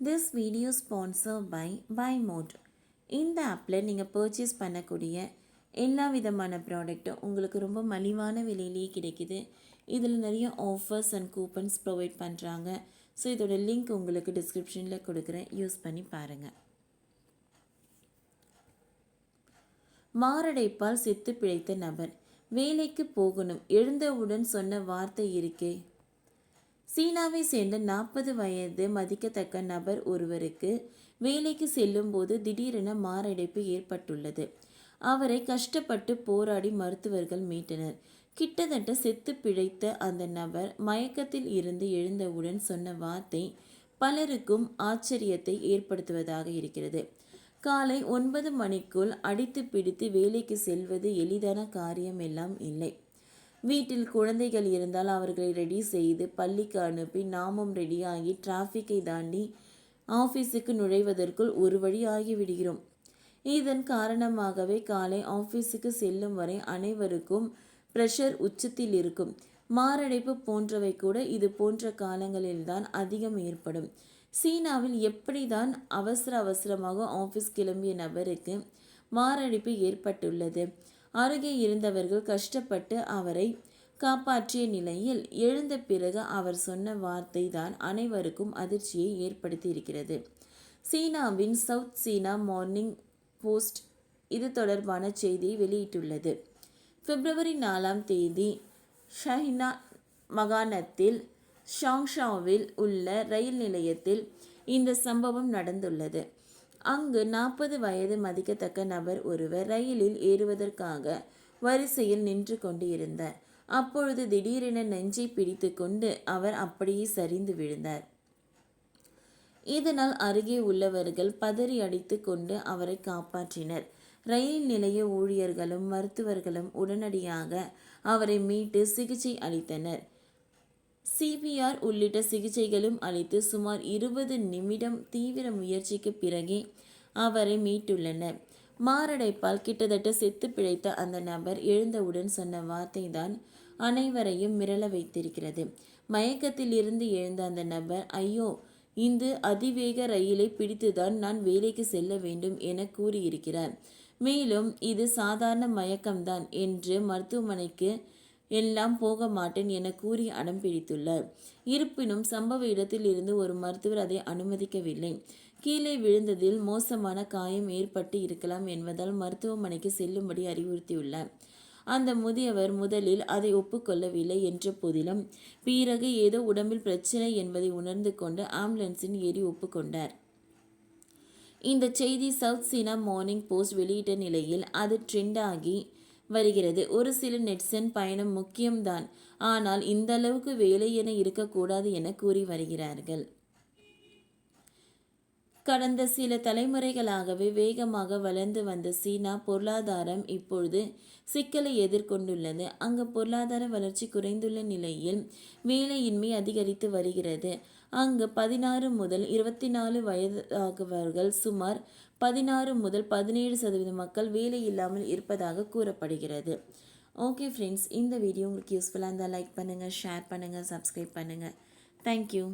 This video sponsored by BuyMode. இந்த ஆப்பில் நீங்கள் பர்ச்சேஸ் பண்ணக்கூடிய எல்லா விதமான ப்ராடக்ட்டும் உங்களுக்கு ரொம்ப மலிவான விலையிலேயே கிடைக்குது. இதில் நிறைய ஆஃபர்ஸ் அண்ட் கூப்பன்ஸ் ப்ரொவைட் பண்ணுறாங்க. ஸோ இதோட லிங்க் உங்களுக்கு டிஸ்கிரிப்ஷனில் கொடுக்குறேன், யூஸ் பண்ணி பாருங்கள். மாரடைப்பால் செத்து பிழைத்த நபர். வேலைக்கு போகணும், எழுந்தவுடன் சொன்ன வார்த்தை இருக்கே. சீனாவை சேர்ந்த 40 வயது மதிக்கத்தக்க நபர் ஒருவருக்கு வேலைக்கு செல்லும் போது திடீரென மாரடைப்பு ஏற்பட்டுள்ளது. அவரை கஷ்டப்பட்டு போராடி மருத்துவர்கள் மீட்டனர். கிட்டத்தட்ட செத்து பிழைத்த அந்த நபர் மயக்கத்தில் இருந்து எழுந்தவுடன் சொன்ன வார்த்தை பலருக்கும் ஆச்சரியத்தை ஏற்படுத்துவதாக இருக்கிறது. காலை 9 மணிக்குள் அடித்து பிடித்து வேலைக்கு செல்வது எளிதான காரியம் எல்லாம் இல்லை. வீட்டில் குழந்தைகள் இருந்தால் அவர்களை ரெடி செய்து பள்ளிக்கு அனுப்பி நாமும் ரெடியாகி டிராஃபிக்கை தாண்டி ஆஃபீஸுக்கு நுழைவதற்குள் ஒரு வழி ஆகிவிடுகிறோம். இதன் காரணமாகவே காலை ஆஃபீஸுக்கு செல்லும் வரை அனைவருக்கும் ப்ரெஷர் உச்சத்தில் இருக்கும். மாரடைப்பு போன்றவை கூட இது போன்ற காலங்களில்தான் அதிகம் ஏற்படும். சீனாவில் எப்படிதான் அவசரமாக ஆஃபீஸ் கிளம்பிய நபருக்கு மாரடைப்பு ஏற்பட்டுள்ளது. அருகே இருந்தவர்கள் கஷ்டப்பட்டு அவரை காப்பாற்றிய நிலையில் எழுந்த பிறகு அவர் சொன்ன வார்த்தை தான் அனைவருக்கும் அதிர்ச்சியை ஏற்படுத்தி இருக்கிறது. சீனாவின் சவுத் சீனா மார்னிங் போஸ்ட் இது தொடர்பான செய்தியை வெளியிட்டுள்ளது. பிப்ரவரி 4 ஷஹினா மாகாணத்தில் ஷாங்ஷாவில் உள்ள ரயில் நிலையத்தில் இந்த சம்பவம் நடந்துள்ளது. அங்கு 40 வயது மதிக்கத்தக்க நபர் ஒருவர் ரயிலில் ஏறுவதற்காக வரிசையில் நின்று கொண்டு இருந்தார். அப்பொழுது திடீரென நெஞ்சை பிடித்து கொண்டு அவர் அப்படியே சரிந்து விழுந்தார். இதனால் அருகே உள்ளவர்கள் பதறி அடித்து கொண்டு அவரை காப்பாற்றினர். ரயில் நிலைய ஊழியர்களும் மருத்துவர்களும் உடனடியாக அவரை மீட்டு சிகிச்சை அளித்தனர். CPR உள்ளிட்ட சிகிச்சைகளும் அளித்து சுமார் 20 நிமிடம் தீவிர முயற்சிக்கு பிறகே அவரை மீட்டுள்ளனர். மாரடைப்பால் கிட்டத்தட்ட செத்து பிழைத்த அந்த நபர் எழுந்தவுடன் சொன்ன வார்த்தை தான் அனைவரையும் மிரள வைத்திருக்கிறது. மயக்கத்தில் இருந்து எழுந்த அந்த நபர், ஐயோ, இந்த அதிவேக ரயிலை பிடித்துதான் நான் வேலைக்கு செல்ல வேண்டும் என கூறியிருக்கிறார். மேலும் இது சாதாரண மயக்கம்தான் என்று மருத்துவமனைக்கு எல்லாம் போக மாட்டேன் என கூறி அடம் பிடித்துள்ளார். இருப்பினும் சம்பவ இடத்தில் இருந்து ஒரு மருத்துவர் அதை அனுமதிக்கவில்லை. கீழே விழுந்ததில் மோசமான காயம் ஏற்பட்டு இருக்கலாம் என்பதால் மருத்துவமனைக்கு செல்லும்படி அறிவுறுத்தியுள்ளார். அந்த முதியவர் முதலில் அதை ஒப்புக்கொள்ளவில்லை என்ற போதிலும் பிறகு ஏதோ உடம்பில் பிரச்சனை என்பதை உணர்ந்து கொண்டு ஆம்புலன்ஸில் ஏறி ஒப்புக்கொண்டார். இந்த செய்தி சவுத் சீனா மார்னிங் போஸ்ட் வெளியிட்ட நிலையில் அது ட்ரெண்ட் ஆகி வருகிறது. ஒரு சில நெட்சன் பயணம் முக்கியம்தான், ஆனால் இந்த அளவுக்கு வேலை என இருக்கக்கூடாது என கூறி வருகிறார்கள். கடந்த சில தலைமுறைகளாகவே வேகமாக வளர்ந்து வந்த சீனா பொருளாதாரம் இப்பொழுது சிக்கலை எதிர்கொண்டுள்ளது. அங்கு பொருளாதார வளர்ச்சி குறைந்துள்ள நிலையில் வேலையின்மை அதிகரித்து வருகிறது. அங்கு 16 முதல் 24 வயதாகவர்கள் சுமார் 16 முதல் 17% மக்கள் வேலை இல்லாமல் இருப்பதாக கூறப்படுகிறது. ஓகே ஃப்ரெண்ட்ஸ், இந்த வீடியோ உங்களுக்கு யூஸ்ஃபுல்லாக இருந்தால் லைக் பண்ணுங்கள், ஷேர் பண்ணுங்கள், சப்ஸ்கிரைப் பண்ணுங்கள். தேங்க்யூ.